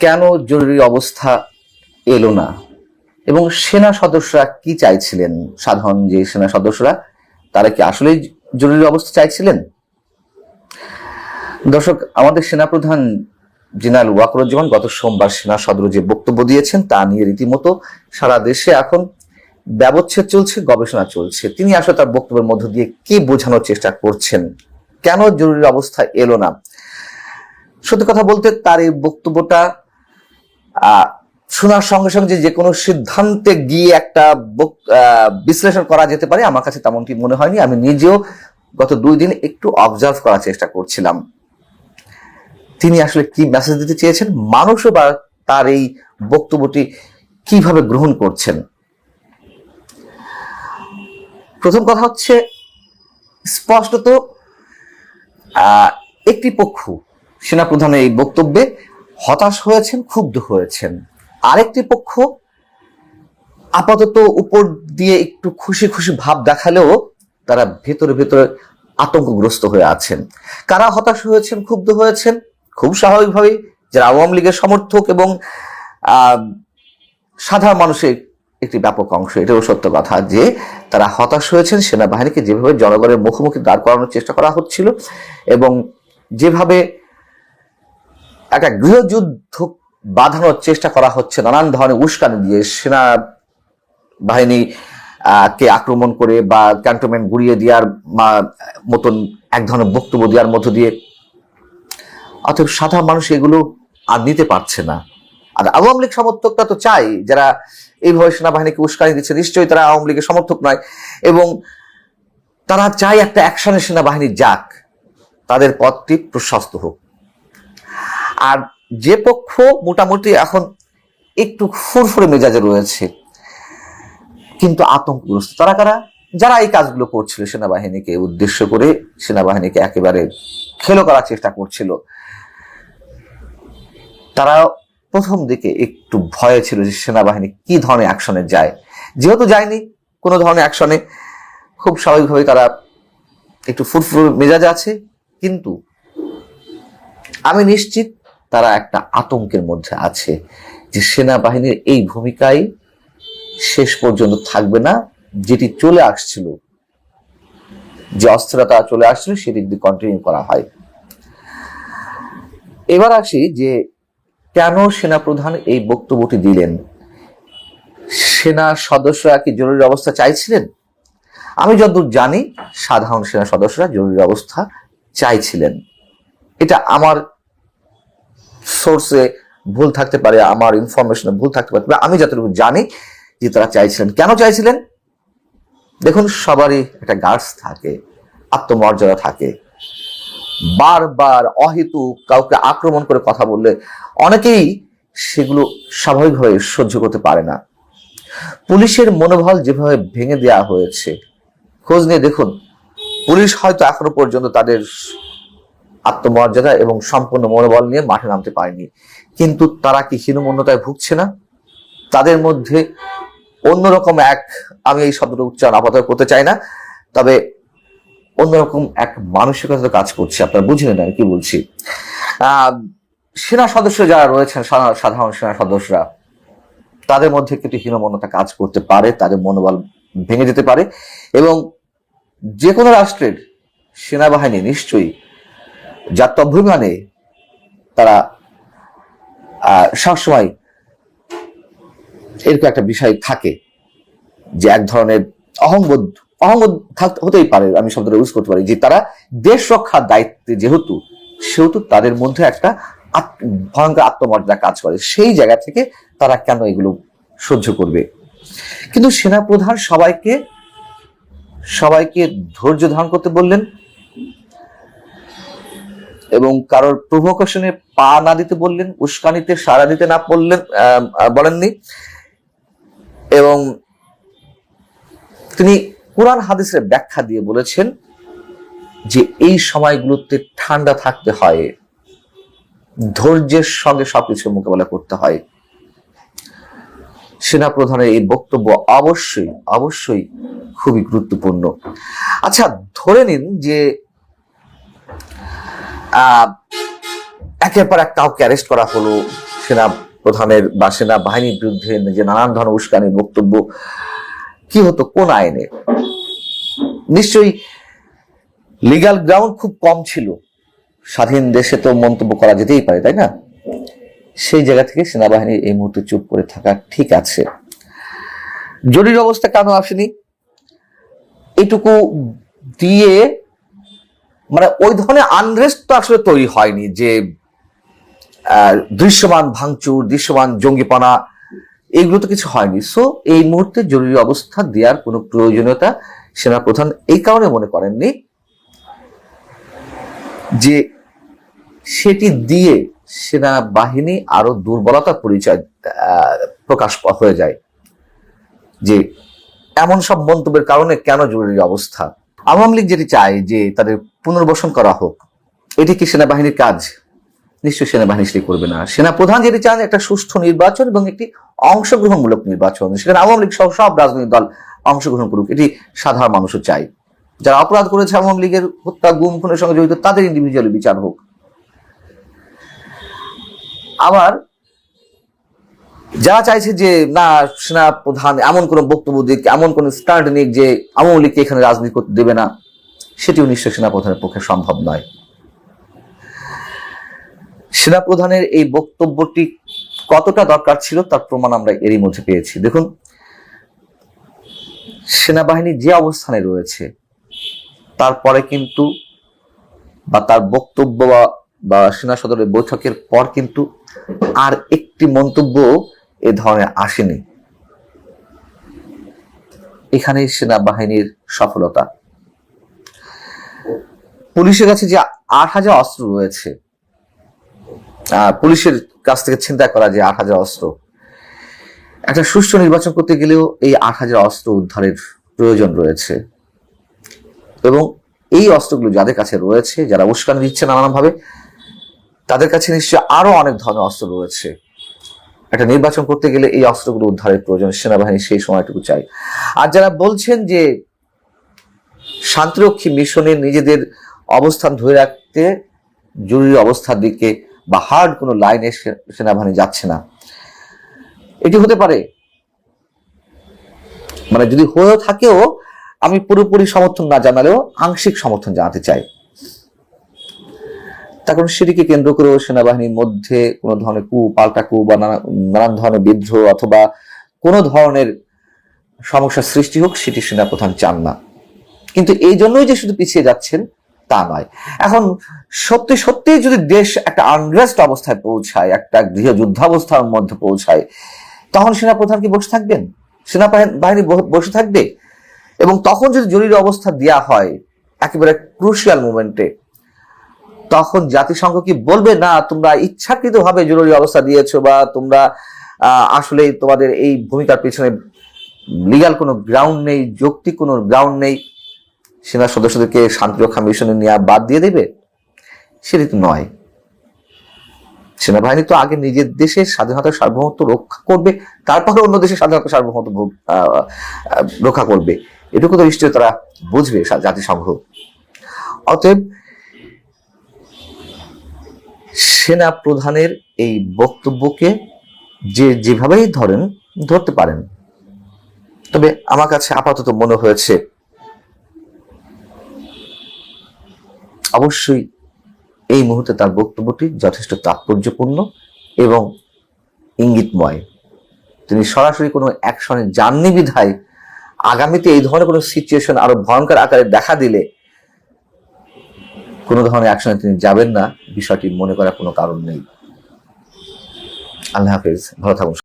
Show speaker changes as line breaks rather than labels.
কেন জরুরি অবস্থা এলো না এবং সেনা সদস্যরা কি চাইছিলেন? সাধারণ যে সেনা সদস্যরা, তারা কি আসলেই জরুরি অবস্থা চাইছিলেন? দর্শক, আমাদের সেনাপ্রধান জেনারেল ওয়াকারুজ্জামান গত সোমবার সেনা সদরে যে বক্তব্য দিয়েছেন তা নিয়ে রীতিমতো সারা দেশে এখন ব্যবচ্ছেদ চলছে, গবেষণা চলছে। তিনি আসলে তার বক্তব্যের মধ্য দিয়ে কি বোঝানোর চেষ্টা করছেন, কেন জরুরি অবস্থা এলো না? সত্যি কথা বলতে তার এই বক্তব্যটা শোনার সঙ্গে সঙ্গে যে কোনো সিদ্ধান্তে গিয়ে একটা বিশ্লেষণ করা যেতে পারে, আমার কাছে তেমনটি মনে হয়নি। আমি নিজেও গত 2 দিন একটু অবজার্ভ করার চেষ্টা করছিলাম তিনি আসলে কি মেসেজ দিতে চেয়েছেন, মানুষও বা তার এই বক্তব্যটি কিভাবে গ্রহণ করছেন। প্রথম কথা হচ্ছে, স্পষ্টত একটি পক্ষ সেনাপ্রধানের এই বক্তব্যে হতাশ হয়েছেন, ক্ষুব্ধ হয়েছেন। আরেকটি পক্ষ আপাতত উপর দিয়ে একটু খুশি খুশি ভাব দেখালেও তারা ভেতরে ভেতরে আতঙ্কগ্রস্ত হয়ে আছেন। কারা হতাশ হয়েছেন, ক্ষুব্ধ হয়েছেন? খুব স্বাভাবিকভাবেই যারা আওয়ামী লীগের সমর্থক এবং সাধারণ মানুষের একটি ব্যাপক অংশ। এটাও সত্য কথা যে তারা হতাশ হয়েছেন সেনাবাহিনীকে যেভাবে জনগণের মুখোমুখি দাঁড় করানোর চেষ্টা করা হচ্ছিল এবং যেভাবে একটা গৃহযুদ্ধ বাঁধানোর চেষ্টা করা হচ্ছে নানান ধরনের উস্কানি দিয়ে, সেনা বাহিনী কে আক্রমণ করে বা ক্যান্টনমেন্ট গুড়িয়ে দেওয়ার মতন এক ধরনের বক্তব্য দেওয়ার মধ্য দিয়ে। অতএব সাধারণ মানুষ এগুলো আর নিতে পারছে না। আর আওয়ামী লীগ সমর্থকরা তো চাই, যারা এইভাবে সেনাবাহিনীকে উস্কানি দিচ্ছে নিশ্চয়ই তারা আওয়ামী লীগের সমর্থক নয়, এবং তারা চায় একটা অ্যাকশনে সেনাবাহিনী যাক, তাদের পথটি প্রশস্ত হোক। আর যে পক্ষ মোটামুটি এখন একটু ফুরফুরে মেজাজে রয়েছে কিন্তু আতঙ্কগ্রস্ত, তারা কারা? যারা এই কাজগুলো করছিল, সেনাবাহিনীকে উদ্দেশ্য করে সেনাবাহিনীকে একেবারে খেলো করার চেষ্টা করছিল, তারা প্রথম দিকে একটু ভয়ে ছিল যে সেনাবাহিনী কি ধরনের অ্যাকশনে যায়। যেহেতু যায়নি কোনো ধরনের অ্যাকশনে, খুব স্বাভাবিকভাবে তারা একটু ফুরফুর মেজাজ আছে। কিন্তু আমি নিশ্চিত তারা একটা আতঙ্কের মধ্যে আছে যে সেনাবাহিনীর এই ভূমিকায় শেষ পর্যন্ত থাকবে না, যেটি চলে আসছিল, যে অস্থিরতা চলে আসছিল সেটি যদি কন্টিনিউ করা হয়। এবার আসি যে কেন সেনাপ্রধান এই বক্তব্যটি দিলেন। সেনা সদস্যরা কি জরুরি অবস্থা চাইছিলেন? আমি যতদূর জানি সাধারণ সেনা সদস্যরা জরুরি অবস্থা চাইছিলেন। এটা আমার সোর্সে ভুল থাকতে পারে, আমার ইনফরমেশনে ভুল থাকতে পারে, আমি যতটুকু জানি যে তারা চাইছিলেন। কেন চাইছিলেন? দেখুন, সবারই একটা গার্ডস থাকে, আত্মমর্যাদা থাকে। বারবার অহেতুক কাউকে আক্রমণ করে কথা বললে অনেকেই সেগুলো স্বাভাবিকভাবে সহ্য করতে পারে না। পুলিশের মনোবল যেভাবে ভেঙে দেওয়া হয়েছে, খোঁজ নিয়ে দেখুন, পুলিশ হয়তো এখনো পর্যন্ত তাদের আত্মমর্যাদা এবং সম্পূর্ণ মনোবল নিয়ে মাঠে নামতে পারেনি। কিন্তু তারা কি হীনমন্যতায় ভুগছে না? তাদের মধ্যে অন্যরকম এক, আমি এই শব্দটা উচ্চারণ আপাতত করতে চাই না, তবে অন্যরকম এক মানসিকতা কাজ করছে। আপনারা বুঝে নেন আমি কি বলছি। সেনা সদস্য যারা রয়েছেন, সাধারণ সেনা সদস্যরা, তাদের মধ্যে কিন্তু হীনমন্যতা কাজ করতে পারে, তাদের মনোবল ভেঙে যেতে পারে। এবং যে কোনো রাষ্ট্রের সেনাবাহিনী নিশ্চয়ই জাত্যভিমানে তারা সবসময় এরকম একটা বিষয় থাকে যে এক ধরনের অহংবোধ হতেই পারে, আমি শব্দটা ইউজ করতে পারি, যে তারা দেশ রক্ষার দায়িত্বে সেহেতু তাদের মধ্যে একটা ভয়ঙ্কর আত্মমর্যাদা কাজ করে। সেই জায়গা থেকে তারা কেন এগুলো সহ্য করবে? কিন্তু সেনাপ্রধান সবাইকে ধৈর্য ধারণ করতে বললেন এবং কারোর প্রভোকেশনে পা না দিতে বললেন, উস্কানিতে সাড়া দিতে না বলেননি। এবং তিনি কোরআন হাদিসের ব্যাখ্যা দিয়ে বলেছেন যে এই সময়গুলোতে ঠান্ডা থাকতে হয়, ধৈর্যের সঙ্গে সবকিছু মোকাবেলা করতে হয়। সেনাপ্রধানের এই বক্তব্য অবশ্যই খুবই গুরুত্বপূর্ণ। আচ্ছা, ধরে নিন যে একের পর এক কাউকে অ্যারেস্ট করা হলো, সেনা প্রধানের বা সেনাবাহিনীর বিরুদ্ধে যে নানান ধরনের উস্কানি বক্তব্য, কি হতো কোন আইনে? নিশ্চয়ই লিগ্যাল গ্রাউন্ড খুব কম ছিল। স্বাধীন দেশে তো মন্তব্য করা যেতেই পারে, তাই না? সেই জায়গা থেকে সেনাবাহিনী এই মুহূর্তে চুপ করে থাকা ঠিক আছে। জরুরি অবস্থা কেন আসেনি এটুকু দিয়ে মানে ওই ধরনের আনরেস্ট তো আসলে তৈরি হয়নি যে দৃশ্যমান ভাঙচুর, দৃশ্যমান জঙ্গিপনা, এগুলো তো কিছু হয়নি। সো এই মুহূর্তে জরুরি অবস্থা দেওয়ার কোনো প্রয়োজনীয়তা সেনাপ্রধান এই কারণে মনে করেননি যে সেটি দিয়ে সেনাবাহিনী আরো দুর্বলতার পরিচয় প্রকাশ হয়ে যায়, যে এমন সব মন্তব্যের কারণে কেন জরুরি অবস্থা। আওয়ামী লীগ যেটি চায় যে তাদের পুনর্বাসন করা হোক, এটি কি সেনাবাহিনীর কাজ? নিশ্চয়ই সেনাবাহিনী সেটি করবে না। সেনাপ্রধান যেটি চান একটা সুষ্ঠু নির্বাচন এবং একটি অংশগ্রহণমূলক নির্বাচন, সেখানে আওয়ামী লীগ সহ সব রাজনৈতিক দল অংশগ্রহণ করুক, এটি সাধারণ মানুষও চায়। যারা অপরাধ করেছে আওয়ামী লীগের হত্যা, গুম, খুনের সঙ্গে জড়িত, তাদের ইন্ডিভিজুয়ালি বিচার হোক। আবার যারা চাইছে যে না, সেনা প্রধান এমন কোন বক্তব্য দিক, এমন কোন স্ট্যান্ড নিক যে আওয়ামী লীগকে এখানে রাজনীতি করতে দেবে না, সেটিও নিশ্চয় সেনা প্রধানের পক্ষে সম্ভব নয়। সেনা প্রধানের এই বক্তব্যটি কতটা দরকার ছিল তার প্রমাণ আমরা এরই মধ্যে পেয়েছি। দেখুন, সেনাবাহিনী যে অবস্থানে রয়েছে তারপরে কিন্তু বা তার বক্তব্য বা সেনা সদরের বৈঠকের পর কিন্তু আর একটি মন্তব্য এ ধরনের আসেনি। এখানে সেনাবাহিনীর সফলতা। পুলিশের কাছে যে ৮,০০০ অস্ত্র রয়েছে, পুলিশের কাছ থেকে ছিনতাই করা যে ৮,০০০ অস্ত্র, একটা সুষ্ঠু নির্বাচন করতে গেলেও এই ৮,০০০ অস্ত্র উদ্ধারের প্রয়োজন রয়েছে। এবং এই অস্ত্রগুলো যাদের কাছে রয়েছে, যারা উস্কানি দিচ্ছে নানানভাবে, তাদের কাছে নিশ্চয়ই আরো অনেক ধরনের অস্ত্র রয়েছে। একটা নির্বাচন করতে গেলে এই অস্ত্রগুলো উদ্ধারের প্রয়োজন, সেনাবাহিনী সেই সময়টুকু চাই। আর যারা বলছেন যে শান্তিরক্ষী মিশনে নিজেদের অবস্থান ধরে রাখতে জরুরি অবস্থার দিকে বা হার্ড কোনো লাইনে সেনাবাহিনী যাচ্ছে না, এটি হতে পারে। মানে যদি হয়েও থাকেও আমি পুরোপুরি সমর্থন না জানালেও আংশিক সমর্থন জানাতে চাই। তার কারণ সেটিকে কেন্দ্র করেও সেনাবাহিনীর মধ্যে কোনো ধরনের পাল্টা বা নানান ধরনের বিদ্রোহ অথবা কোনো ধরনের সমস্যা সৃষ্টি হোক, সেটি সেনাপ্রধান চান না। কিন্তু এই জন্যই যে শুধু পিছিয়ে যাচ্ছেন তা নয়। এখন সত্যি সত্যি যদি দেশ একটা আনরেস্ট অবস্থায় পৌঁছায়, একটা গৃহযুদ্ধাবস্থার মধ্যে পৌঁছায়, তখন সেনাপ্রধান কি বসে থাকবেন? সেনাবাহিনী বসে থাকবে? এবং তখন যদি জরুরি অবস্থা দেওয়া হয় একেবারে ক্রুশিয়াল মোমেন্টে, তখন জাতিসংঘ কি বলবে না তোমরা ইচ্ছাকৃতভাবে জরুরি অবস্থা দিয়েছো বা তোমরা আসলে তোমাদের এই ভূমিকার পেছনে লিগ্যাল কোনো গ্রাউন্ড নেই, যৌক্তিক কোনো গ্রাউন্ড নেই, সেনা সদস্যদেরকে শান্তিরক্ষা মিশনে নিয়ে বাদ দিয়ে দেবে? সেটি তো নয়। সেনাবাহিনী তো আগে নিজের দেশের স্বাধীনতার সার্বভৌমত্ব রক্ষা করবে, তারপরে অন্য দেশের স্বাধীনতার সার্বভৌমত্ব রক্ষা করবে। এটুকু তো নিশ্চয়ই তারা বুঝবে জাতিসংঘ। অতএব সেনা প্রধানের এই বক্তব্যকে যেভাবেই ধরতে পারেন, তবে আমার কাছে আপাতত মনে হয়েছে অবশ্যই এই মুহূর্তে তার বক্তব্যটি যথেষ্ট তাৎপর্যপূর্ণ এবং ইঙ্গিতময়। তিনি সরাসরি কোনো অ্যাকশনে যাননি বিধায় আগামীতে এই ধরনের কোনো সিচুয়েশন আরো ভয়ঙ্কর আকারে দেখা দিলে কোনো ধরনের অ্যাকশনে তিনি যাবেন না, বিষয়টি মনে করার কোনো কারণ নেই। আল্লাহ হাফেজ, ভালো থাকুন।